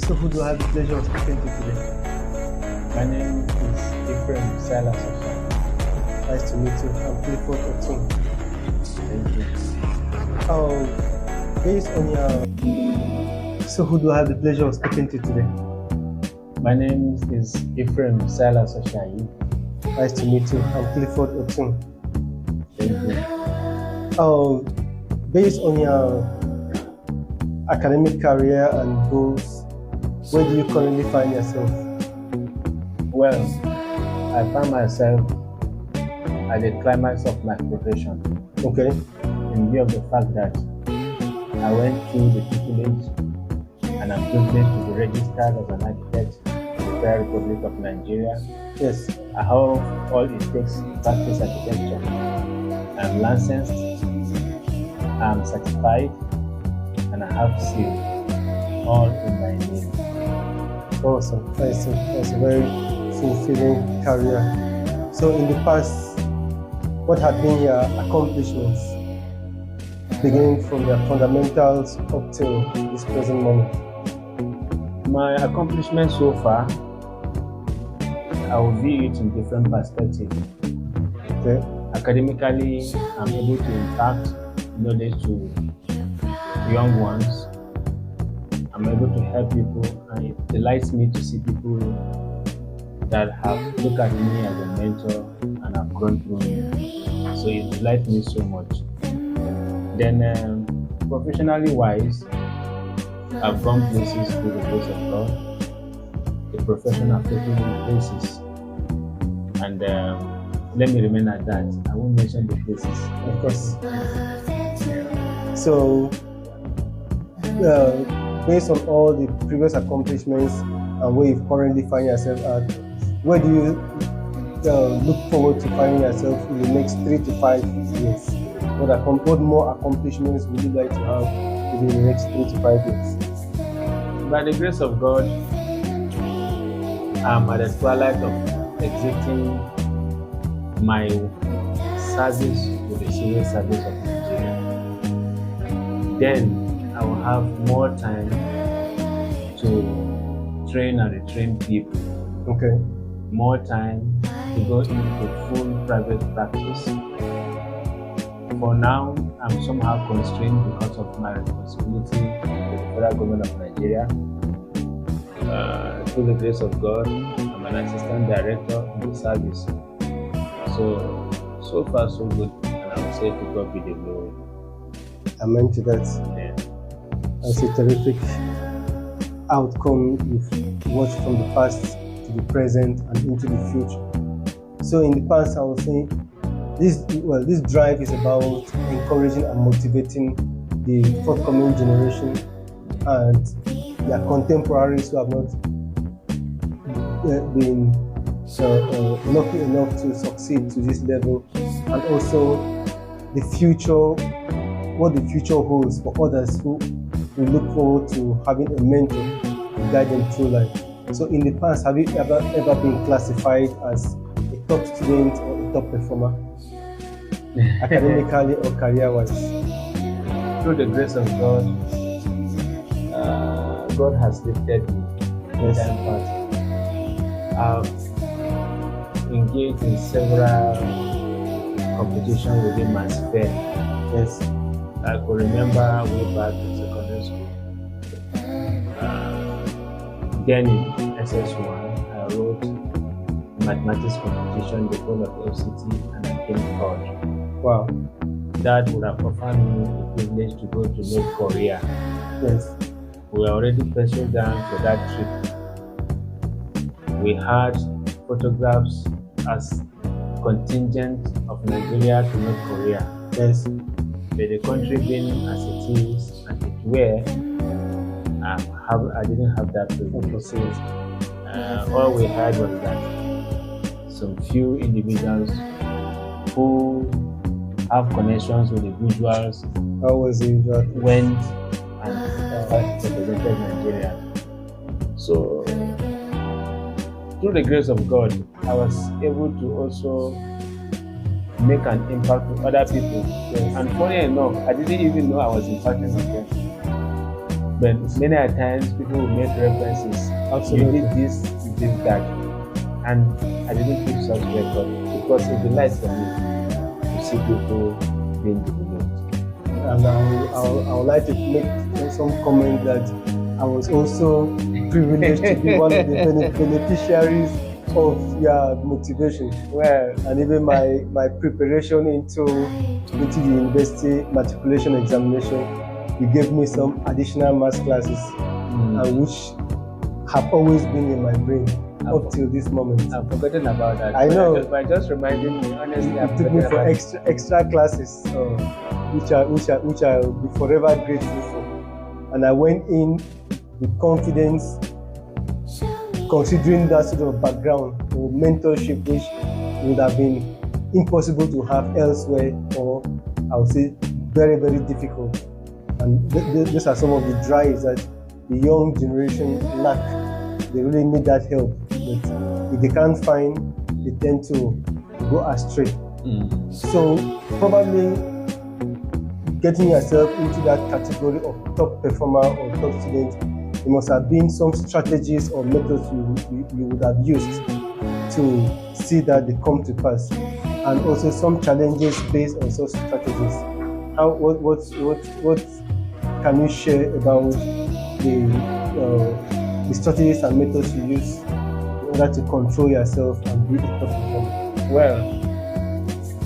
So who do I have the pleasure of speaking to today? My name is Ephraim Silas Osha. Nice to meet you. I'm Clifford Otun. Thank you. Based on your... So who do I have the pleasure of speaking to today? My name is Ephraim Silas Osha. Nice to meet you. I'm Clifford Otun. Thank you. Based on your academic career and goals, where do you currently find yourself? Well, I find myself at the climax of my profession. Okay. In view of the fact that I went through the tutelage and I'm privileged to be registered as an architect in the Federal Republic of Nigeria. Yes. I have all it takes to practice architecture. I'm licensed, I'm certified, and I have seal, all in my name. Awesome. That's a very fulfilling career. So in the past, what have been your accomplishments, beginning from your fundamentals up till this present moment? My accomplishments so far, I will view it in different perspectives. Okay. Academically, I'm able to impact knowledge to young ones. I'm able to help people, and it delights me to see people that have looked at me as a mentor and have grown through me. So it delights me so much. Then, professionally wise, I've gone places through the grace of God. The profession have taken me places, and let me remain at that. I won't mention the places. Of course. So, based on all the previous accomplishments and where you currently find yourself at, where do you look forward to finding yourself in the next 3 to 5 years? What more accomplishments would you like to have within the next 3 to 5 years? By the grace of God, I'm at the twilight of exiting my service with the civil service of Nigeria. Then I will have more time to train and retrain people. Okay. More time to go into full private practice. For now, I'm somehow constrained because of my responsibility to the federal government of Nigeria. Through the grace of God, I'm an assistant director in the service. So far so good, and I would say to God be the glory. Amen to that. Yeah. That's a terrific outcome you've watched from the past to the present and into the future. So in the past, I would say this drive is about encouraging and motivating the forthcoming generation and their contemporaries who have not been lucky enough to succeed to this level, and also the future, what the future holds for others who will look forward to having a mentor to guide them through life. So in the past, have you ever been classified as a top student or a top performer, academically or career-wise? Through the grace of God, God has lifted me in time past. I've engaged in several competitions within my sphere. Yes. I could remember way back in secondary school. Then in SS1, I wrote mathematics competition, the whole of FCT, and I came third. Wow. That would have offered me the privilege to go to North Korea. Yes. We were already pressing down for that trip. We had photographs as contingent of Nigeria to North Korea. Yes. But the country being as it is and it were, I didn't have that privilege. All we had was that some few individuals who have connections with the bourgeois went and represented Nigeria. So, through the grace of God, I was able to also make an impact with other people. Yes. And funny enough, I didn't even know I was impacting on them. But many a times people will make references. Absolutely. You did this, you did that. And I didn't keep such record because it delights for me to see people being developed. And I would like to make some comment that I was also privileged to be one of the beneficiaries of your motivation. Well, And even my preparation into the university matriculation examination, you gave me some additional maths classes, which have always been in my brain up till this moment. I've forgotten about that. I know. But just reminding me, honestly, It took me for extra classes, which I'll be forever grateful for. And I went in with confidence, considering that sort of background or mentorship, which would have been impossible to have elsewhere, or I would say very, very difficult. And these are some of the drives that the young generation lack. They really need that help. But if they can't find, they tend to go astray. So probably getting yourself into that category of top performer or top student, there must have been some strategies or methods you would have used to see that they come to pass, and also some challenges based on such strategies. What can you share about the strategies and methods you use in order to control yourself and be a top performer? Well,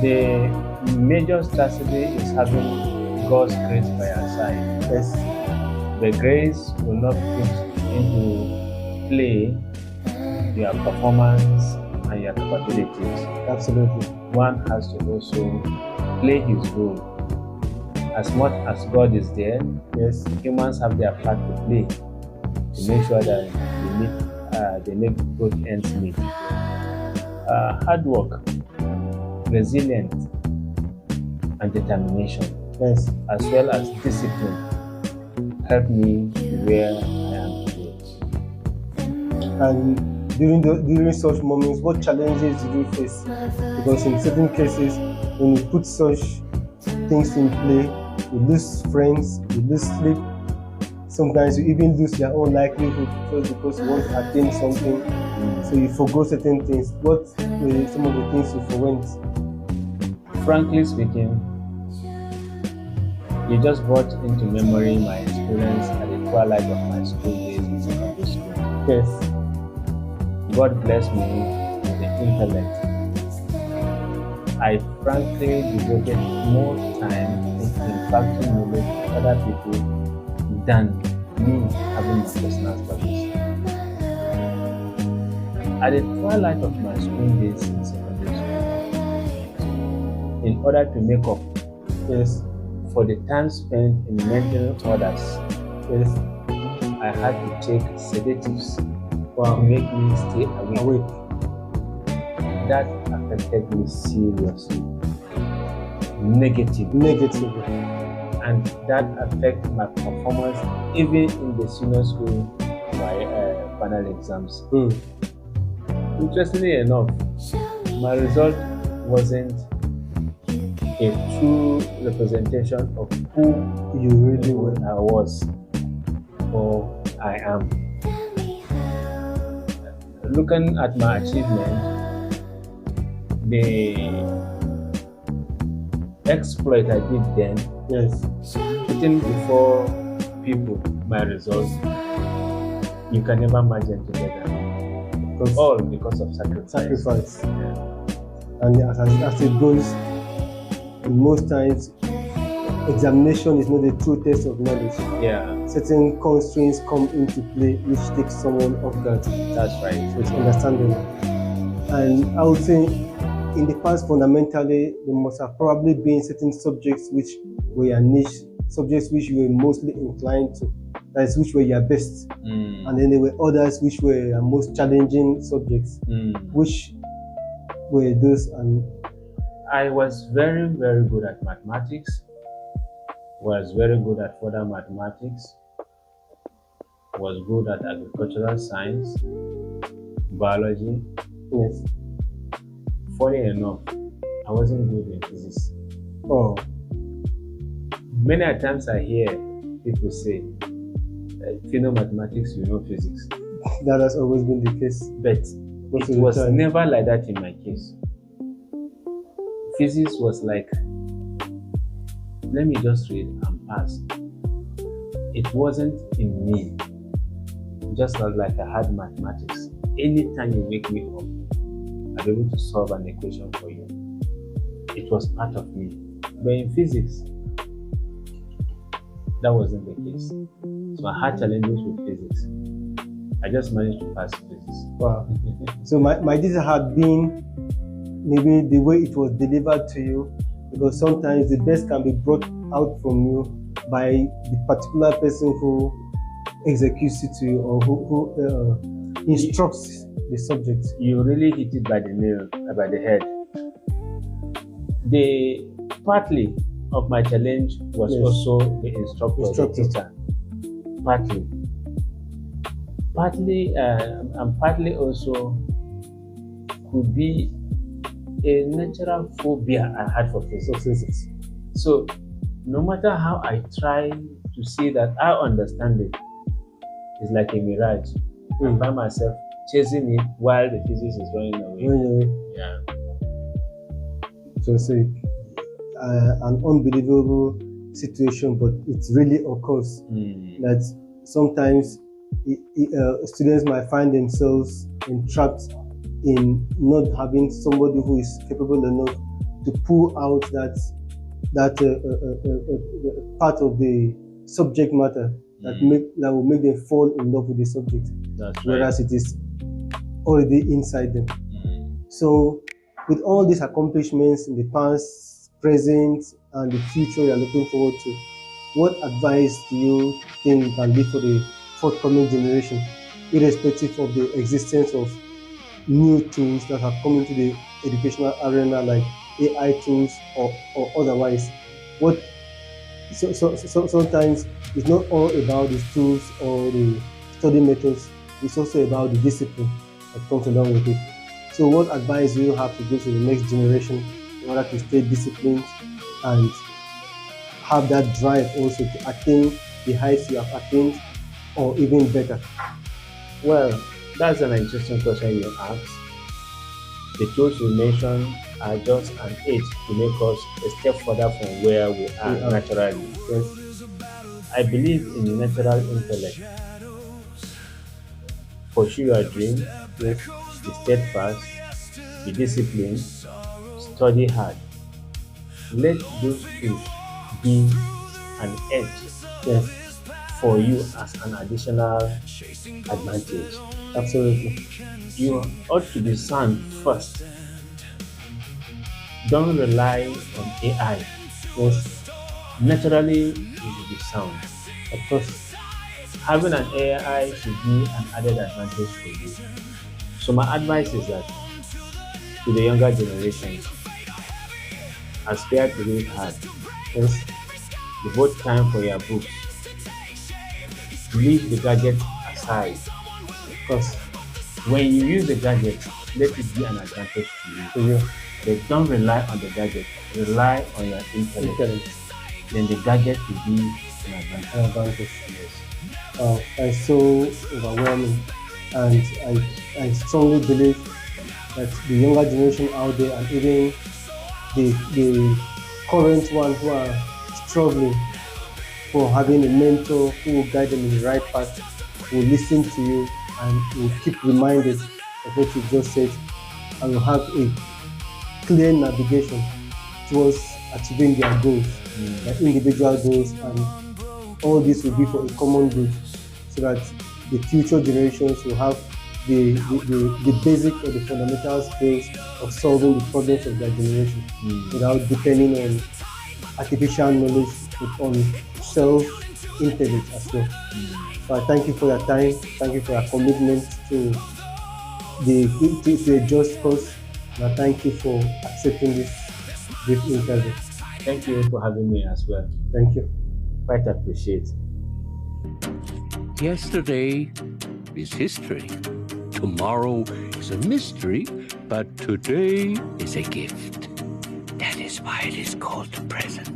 the major strategy is having God's grace by your side. Yes. The grace will not put into play your performance and your capabilities. Absolutely. One has to also play his role. As much as God is there, yes, humans have their part to play to make sure that they make both ends meet. Hard work, resilience, and determination, yes, as well as discipline, help me where I am today. And during such moments, what challenges did you face? Because in certain cases, when you put such things in play, you lose friends, you lose sleep. Sometimes you even lose your own livelihood just because you want to attain something. So you forgo certain things. What were some of the things you forwent? Frankly speaking, you just brought into memory my experience at the twilight of my school days in secondary school. Yes. God blessed me with the intellect. I frankly devoted more time in impacting knowledge to other people than me having my personal studies. At the twilight of my school days in secondary school, in order to make up, yes, for the time spent in mental orders, yes, I had to take sedatives to make me stay awake. That affected me seriously, negatively, and that affected my performance even in the senior school final exams. Interestingly enough, my result wasn't a true representation of who you really were. I was or I am. Looking at my achievement, the exploit I did then, yes, putting before people my results, you can never match them together. All because of sacrifice. Yeah. And as it goes, most times, examination is not the true test of knowledge. Yeah. Certain constraints come into play which takes someone off guard. That's right. So it's understandable. And I would say in the past, fundamentally, there must have probably been certain subjects which were your niche, subjects which you were mostly inclined to, that is, which were your best. And then there were others which were your most challenging subjects. Which were those? And I was very, very good at mathematics, was very good at further mathematics, was good at agricultural science, biology. Yes. Funny enough, I wasn't good in physics. Oh. Many times I hear people say, if you know mathematics, you know physics. That has always been the case. But Most it of the was time. never like that in my case. Physics was like, let me just read and pass. It wasn't in me. Just like I had mathematics. Anytime you wake me up, I'll be able to solve an equation for you. It was part of me. But in physics, that wasn't the case. So I had challenges with physics. I just managed to pass physics. Wow. So my teacher had been maybe the way it was delivered to you, because sometimes the best can be brought out from you by the particular person who executes it to you, or who instructs the subject. You really hit it by the nail, by the head. The partly of my challenge was Yes. also the instructor, the teacher. Partly, and partly also could be a natural phobia I had for physics. So, no matter how I try to see that I understand it, it's like a mirage. I find myself chasing it while the physics is running away. Yeah. So it's an unbelievable situation, but it really occurs that sometimes students might find themselves entrapped in not having somebody who is capable enough to pull out that part of the subject matter that will make them fall in love with the subject. That's right. Whereas it is already inside them. So with all these accomplishments in the past, present, and the future you are looking forward to, what advice do you think you can give for the forthcoming generation, irrespective of the existence of new tools that have come into the educational arena, like AI tools or otherwise? So sometimes it's not all about the tools or the study methods, it's also about the discipline that comes along with it. So what advice do you have to give to the next generation in order to stay disciplined and have that drive also to attain the heights you have attained, or even better? Well, that's an interesting question you asked. The tools you mentioned are just an aid to make us a step further from where we are naturally. Yes. I believe in natural intellect. Pursue your dream, Yes. be steadfast, be disciplined, study hard. Let those tools be an edge Yes. for you as an additional advantage. Absolutely. You ought to be sound first. Don't rely on AI. Yes. Naturally, you should be sound. Of course. Having an AI should be an added advantage for you. So my advice is that to the younger generation, aspire to read hard. Yes. Devote time for your books. Leave the gadget aside. Of course. When you use the gadget, let it be an advantage to you. To you. But don't rely on the gadget. Rely on your intellect. Then the gadget will be an advantage. An advantage. Yes. It's so overwhelming, and I strongly believe that the younger generation out there, and even the current one who are struggling for having a mentor who will guide them in the right path, will listen to you and will keep reminded of what you just said, and will have a clear navigation towards achieving their goals, their individual goals, and all this will be for a common good, so that the future generations will have the basic or the fundamental skills of solving the problems of their generation without depending on artificial knowledge, but on self-intellect as well. So I thank you for your time. Thank you for your commitment to a just cause. And I thank you for accepting this brief interview. Thank you for having me as well. Thank you. Quite appreciate. Yesterday is history. Tomorrow is a mystery, but today is a gift. That is why it is called the present.